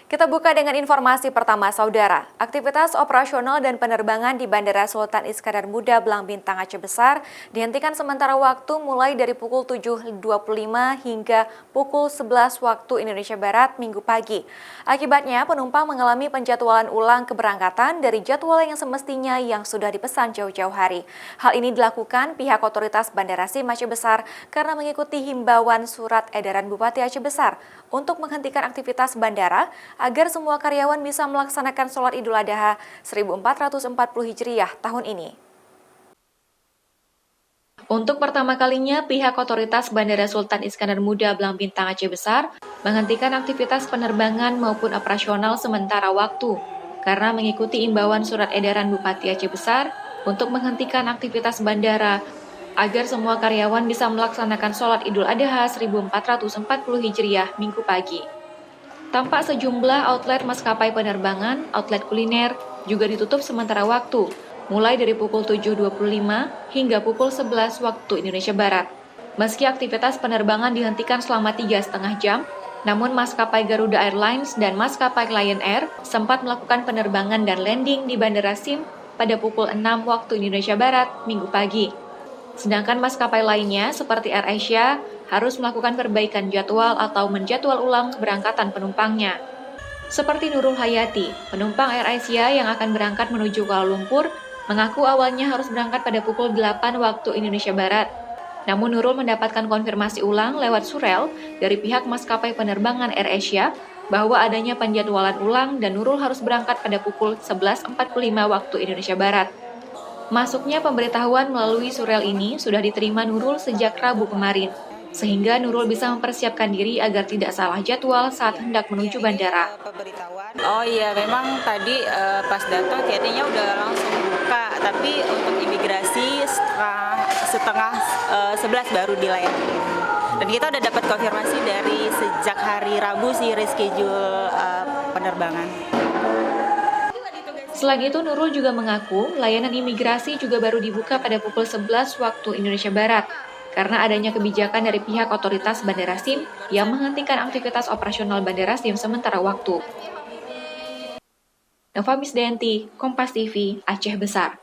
Kita buka dengan informasi pertama, Saudara. Aktivitas operasional dan penerbangan di Bandara Sultan Iskandar Muda Belang Bintang Aceh Besar dihentikan sementara waktu mulai dari pukul 7.25 hingga pukul 11 waktu Indonesia Barat Minggu pagi. Akibatnya, penumpang mengalami penjadwalan ulang keberangkatan dari jadwal yang semestinya yang sudah dipesan jauh-jauh hari. Hal ini dilakukan pihak otoritas Bandara SIM Aceh Besar karena mengikuti himbauan surat edaran Bupati Aceh Besar untuk menghentikan aktivitas bandara agar semua karyawan bisa melaksanakan sholat Idul Adha 1440 Hijriah tahun ini. Untuk pertama kalinya, pihak otoritas Bandara Sultan Iskandar Muda Belang Bintang Aceh Besar menghentikan aktivitas penerbangan maupun operasional sementara waktu karena mengikuti imbauan surat edaran Bupati Aceh Besar untuk menghentikan aktivitas bandara agar semua karyawan bisa melaksanakan sholat Idul Adha 1440 Hijriah Minggu pagi. Tampak sejumlah outlet maskapai penerbangan, outlet kuliner, juga ditutup sementara waktu, mulai dari pukul 7.25 hingga pukul 11 waktu Indonesia Barat. Meski aktivitas penerbangan dihentikan selama 3,5 jam, namun maskapai Garuda Airlines dan maskapai Lion Air sempat melakukan penerbangan dan landing di Bandara SIM pada pukul 6 waktu Indonesia Barat, Minggu pagi. Sedangkan maskapai lainnya seperti AirAsia harus melakukan perbaikan jadwal atau menjadwal ulang keberangkatan penumpangnya. Seperti Nurul Hayati, penumpang AirAsia yang akan berangkat menuju Kuala Lumpur, mengaku awalnya harus berangkat pada pukul 8 waktu Indonesia Barat. Namun Nurul mendapatkan konfirmasi ulang lewat surel dari pihak maskapai penerbangan AirAsia bahwa adanya penjadwalan ulang dan Nurul harus berangkat pada pukul 11.45 waktu Indonesia Barat. Masuknya pemberitahuan melalui surel ini sudah diterima Nurul sejak Rabu kemarin, sehingga Nurul bisa mempersiapkan diri agar tidak salah jadwal saat hendak menuju bandara. Oh iya, memang tadi pas datang kayaknya udah langsung buka, tapi untuk imigrasi setengah 11 baru dilayani. Dan kita udah dapat konfirmasi dari sejak hari Rabu sih reschedule penerbangan. Selain itu, Nurul juga mengaku layanan imigrasi juga baru dibuka pada pukul 11 waktu Indonesia Barat karena adanya kebijakan dari pihak otoritas Bandara SIM yang menghentikan aktivitas operasional Bandara SIM sementara waktu. Nova Misdayanti, Kompas TV, Aceh Besar.